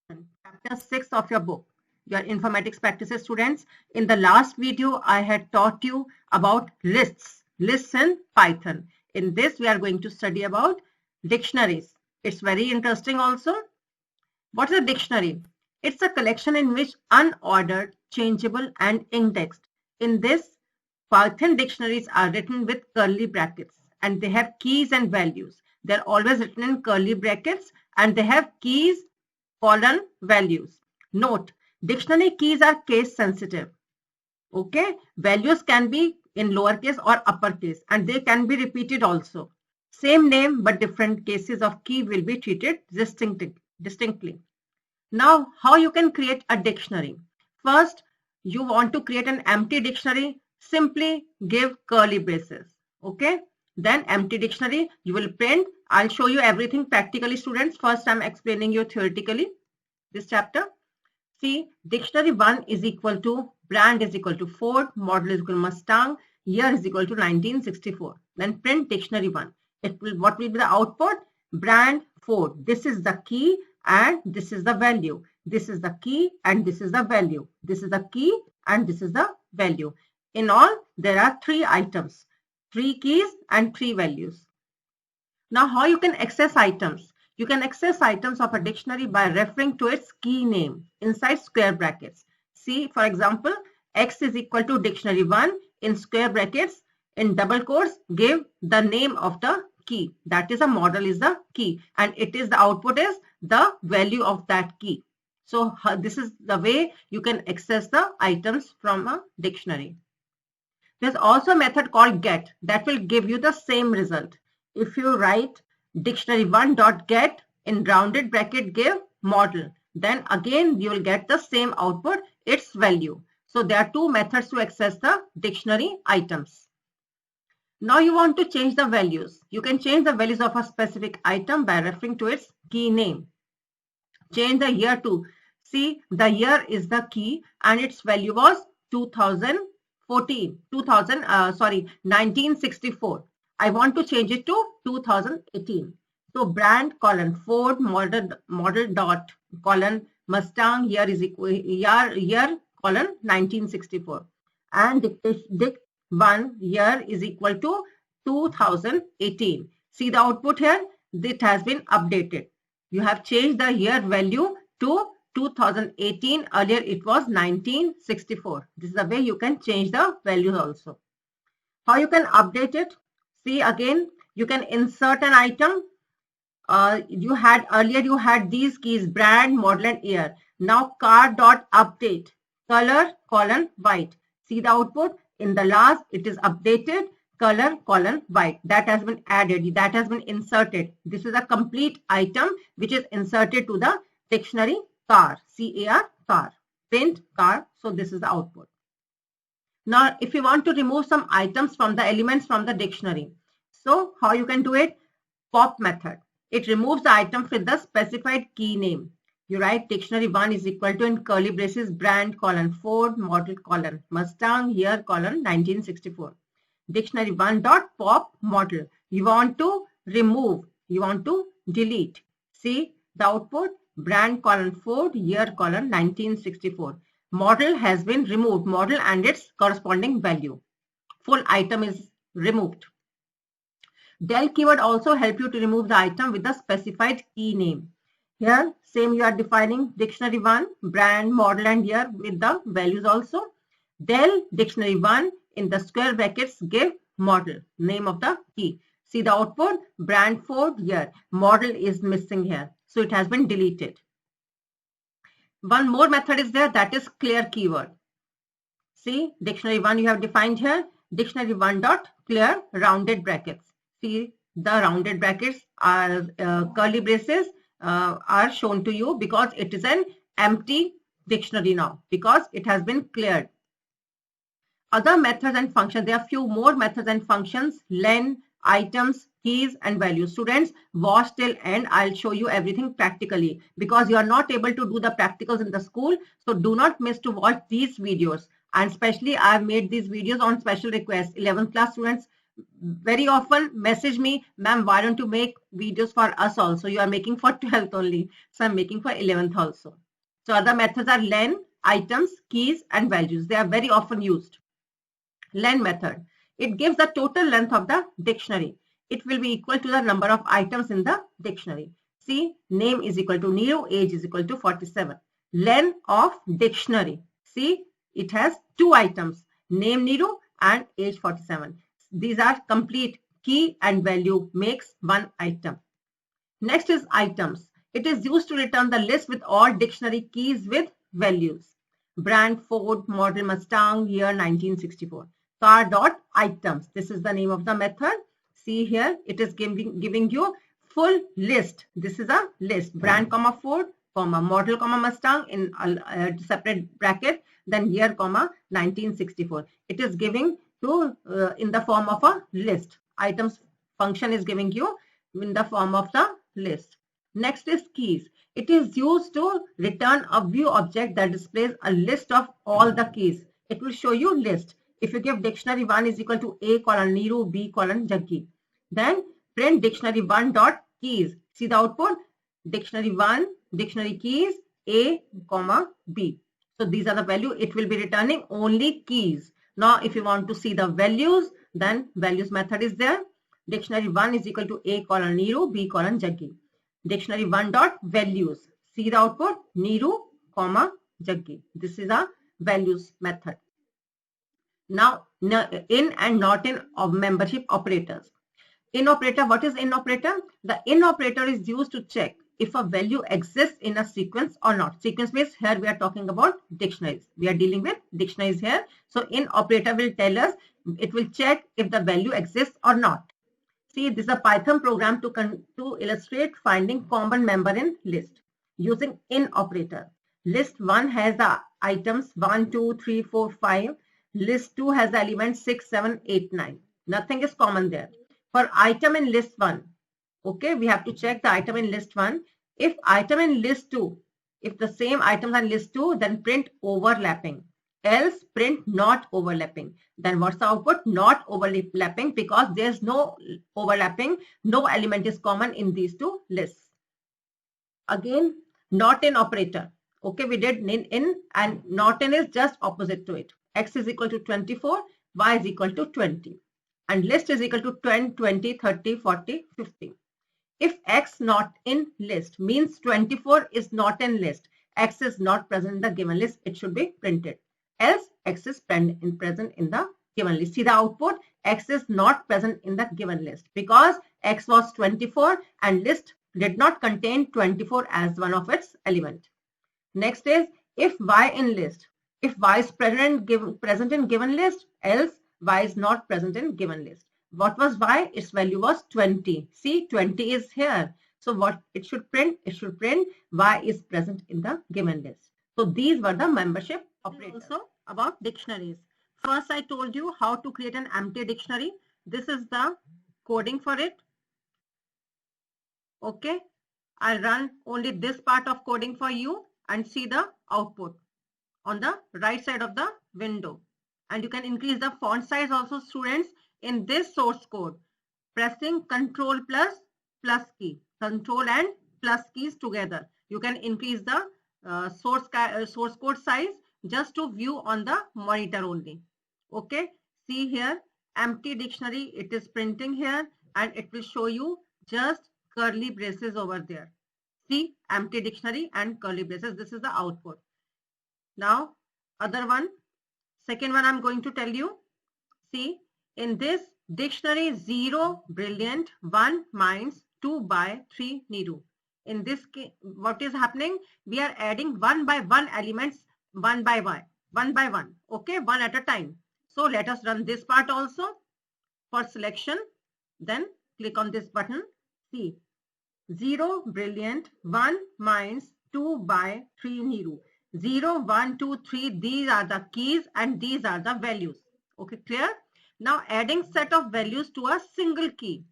Chapter 6 of your book, your informatics practices students. In the last video, I had taught you about lists in Python. In this, we are going to study about dictionaries. It's very interesting also. What is a dictionary? It's a collection in which unordered, changeable, and indexed. In this, Python dictionaries are written with curly brackets and they have keys and values. They're always written in curly brackets and they have keys, colon, values. Note, dictionary keys are case sensitive. Okay, values can be in lowercase or uppercase and they can be repeated also. Same name but different cases of key will be treated distinctly. Now, how you can create a dictionary? First, you want to create an empty dictionary, simply give curly braces. Okay, then empty dictionary, you will print. I'll show you everything practically, students. First, I'm explaining you theoretically this chapter. See, dictionary 1 is equal to brand is equal to Ford, model is equal to Mustang, year is equal to 1964. Then print dictionary 1. What will be the output? Brand Ford. This is the key and this is the value. This is the key and this is the value. This is the key and this is the value. In all, there are 3 items, 3 keys and 3 values. Now, how you can access items? You can access items of a dictionary by referring to its key name inside square brackets. See, for example, X is equal to dictionary 1 in square brackets. In double quotes, give the name of the key. That is a model is the key and it is the output is the value of that key. So this is the way you can access the items from a dictionary. There's also a method called get that will give you the same result. If you write dictionary1.get in rounded bracket give model, then again you will get the same output, its value. So there are 2 methods to access the dictionary items. Now you want to change the values. You can change the values of a specific item by referring to its key name. Change the year to, see, the year is the key and its value was 1964. I want to change it to 2018. So brand colon Ford model dot colon Mustang year is equal year colon 1964 and dict 1 year is equal to 2018. See the output here, it has been updated. You have changed the year value to 2018. Earlier it was 1964. This is the way you can change the values also. How you can update it? See again, you can insert an item. Earlier you had these keys brand, model and year. Now car dot update color colon white. See the output in the last it is updated color colon white. That has been added. That has been inserted. This is a complete item which is inserted to the dictionary car. C-A-R car. Print car. So this is the output. Now, if you want to remove some items from the elements from the dictionary, so how you can do it? Pop method. It removes the item with the specified key name. You write dictionary 1 is equal to in curly braces brand colon Ford, model colon Mustang, year colon 1964. Dictionary 1 dot pop model. You want to remove, you want to delete. See the output brand colon Ford, year colon 1964. Model has been removed, model and its corresponding value. Full item is removed. Del keyword also help you to remove the item with the specified key name. Here, same you are defining dictionary 1, brand, model and year with the values also. Del dictionary 1 in the square brackets give model, name of the key. See the output, brand Ford, year. Model is missing here. So it has been deleted. One more method is there, that is clear keyword. See, dictionary 1 you have defined here, dictionary 1 dot clear rounded brackets. See, the rounded brackets are curly braces are shown to you because it is an empty dictionary now because it has been cleared. Other methods and functions, there are few more methods and functions, len, items, keys and values. Students, watch till end. I'll show you everything practically because you are not able to do the practicals in the school. So do not miss to watch these videos. And especially I've made these videos on special request. 11th class students very often message me, ma'am, why don't you make videos for us also? You are making for 12th only. So I'm making for 11th also. So other methods are len, items, keys, and values. They are very often used. Len method. It gives the total length of the dictionary. It will be equal to the number of items in the dictionary. See, name is equal to Neeru, age is equal to 47. Len of dictionary. See, it has two items, name Neeru and age 47. These are complete. Key and value makes one item. Next is items. It is used to return the list with all dictionary keys with values. Brand Ford, model Mustang, year 1964. Car.items. This is the name of the method. See here, it is giving you full list. This is a list. Brand, comma Ford, comma model, comma Mustang in a separate bracket. Then year, comma 1964. It is giving to in the form of a list. Items function is giving you in the form of the list. Next is keys. It is used to return a view object that displays a list of all the keys. It will show you list. If you give dictionary 1 is equal to A colon Neeru, B colon Jaggi, then print dictionary 1 dot keys. See the output? Dictionary 1, dictionary keys, A, comma B. So these are the value. It will be returning only keys. Now if you want to see the values, then values method is there. Dictionary 1 is equal to A colon Neeru, B colon Jaggi. Dictionary 1 dot values. See the output? Neeru, comma Jaggi. This is a values method. Now in and not in of membership operators. In operator, what is in operator? The in operator is used to check if a value exists in a sequence or not. Sequence means here we are talking about dictionaries. We are dealing with dictionaries here. So in operator will tell us, it will check if the value exists or not. See, this is a Python program to illustrate finding common member in list using in operator. List 1 has the items 1, 2, 3, 4, 5. List 2 has the elements 6, 7, 8, 9. Nothing is common there. For item in list 1, okay, we have to check the item in list 1. If item in list 2, if the same items are in list 2, then print overlapping. Else print not overlapping. Then what's the output? Not overlapping, because there's no overlapping. No element is common in these two lists. Again, not in operator. Okay, we did in and not in is just opposite to it. X is equal to 24, Y is equal to 20. And list is equal to 10, 20, 30, 40, 50. If X not in list means 24 is not in list, X is not present in the given list, it should be printed. Else X is present in the given list. See the output? X is not present in the given list because X was 24 and list did not contain 24 as one of its element. Next is if Y in list. If Y is present in given list, else Y is not present in given list. What was Y? Its value was 20. See, 20 is here. So what it should print? It should print Y is present in the given list. So these were the membership operators. Also about dictionaries. First, I told you how to create an empty dictionary. This is the coding for it. Okay. I'll run only this part of coding for you and see the output on the right side of the window. And you can increase the font size also, students, in this source code. Pressing Control plus key. Control and plus keys together. You can increase the source code size just to view on the monitor only. Okay. See here, empty dictionary. It is printing here and it will show you just curly braces over there. See, empty dictionary and curly braces. This is the output. Now, other one, second one I'm going to tell you. See, in this dictionary 0, brilliant, 1, minds, 2 by 3, Neeru. In this case, what is happening? We are adding one by one elements, one by one. Okay, one at a time. So let us run this part also for selection. Then click on this button. See, 0, brilliant, 1, minds, 2 by 3, Neeru. 0, 1, 2, 3, these are the keys and these are the values. Okay, clear? Now adding set of values to a single key.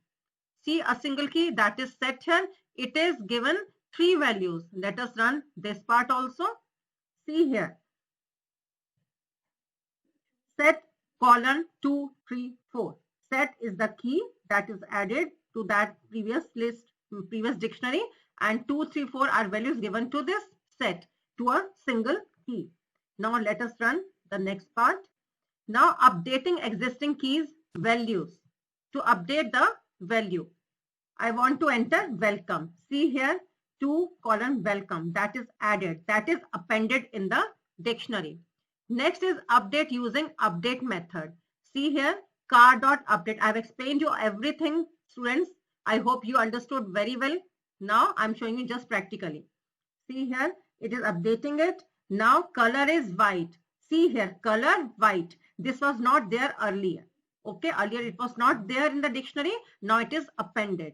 See, a single key that is set here. It is given 3 values. Let us run this part also. See here. Set colon 2, 3, 4. set is the key that is added to that previous list, previous dictionary, and 2, 3, 4 are values given to this set to a single key. Now let us run the next part. Now updating existing keys values. To update the value, I want to enter welcome. See here, 2 colon welcome, that is added, that is appended in the dictionary. Next is update using update method. See here, car.update. I have explained you everything, students. I hope you understood very well. Now I'm showing you just practically. See here, it is updating it. Now color is white. See here, color white. This was not there earlier. Okay, earlier it was not there in the dictionary. Now it is appended.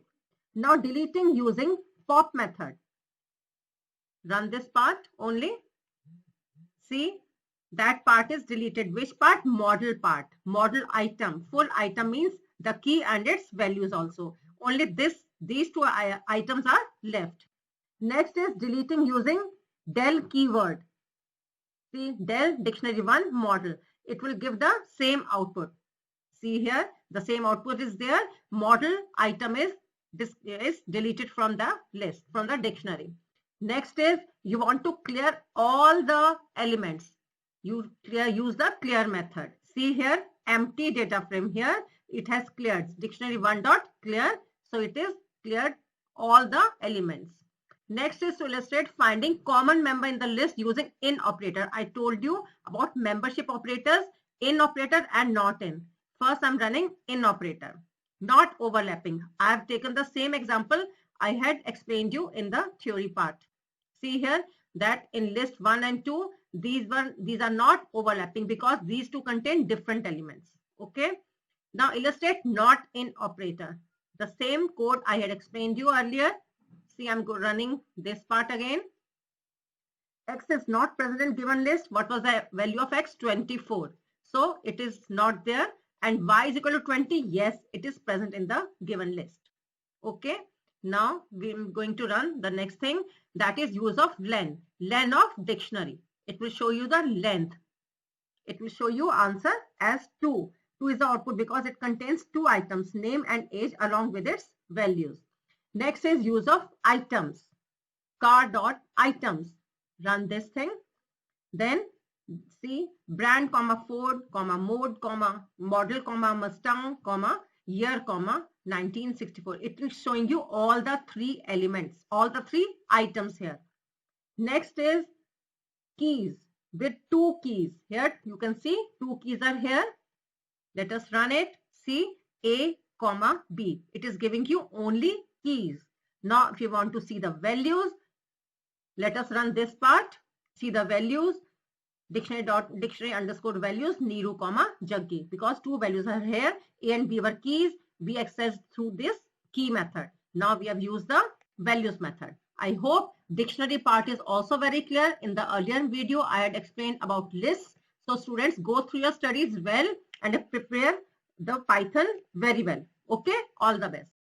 Now deleting using pop method. Run this part only. See, that part is deleted. Which part? Model part. Model item. Full item means the key and its values also. Only these two items are left. Next is deleting using del keyword. See, del dictionary 1 model. It will give the same output. See here, the same output is there. Model item is deleted from the list, from the dictionary. Next is you want to clear all the elements. You use the clear method. See here, empty data frame here. It has cleared. Dictionary 1 dot clear. So it is cleared all the elements. Next is to illustrate finding common member in the list using in operator. I told you about membership operators, in operator and not in. First, I'm running in operator, not overlapping. I have taken the same example I had explained you in the theory part. See here that in list 1 and 2, these are not overlapping because these two contain different elements. Okay. Now illustrate not in operator. The same code I had explained you earlier. See, I'm running this part again. X is not present in given list. What was the value of X? 24. So it is not there. And Y is equal to 20. Yes, it is present in the given list. Okay. Now we're going to run the next thing, that is use of len. Len of dictionary. It will show you the length. It will show you answer as 2. 2 is the output because it contains 2 items, name and age along with its values. Next is use of items. Car.items. Run this thing. Then see brand, Ford, mode, model, Mustang, year, 1964. It is showing you all the 3 elements, all the 3 items here. Next is keys with 2 keys. Here you can see 2 keys are here. Let us run it. See A, B. It is giving you only keys. Now if you want to see the values, let us run this part. See the values. Dictionary underscore values, Neeru, Jaggi. Because 2 values are here. A and B were keys. We accessed through this key method. Now we have used the values method. I hope dictionary part is also very clear. In the earlier video, I had explained about lists. So students, go through your studies well and prepare the Python very well. Okay, all the best.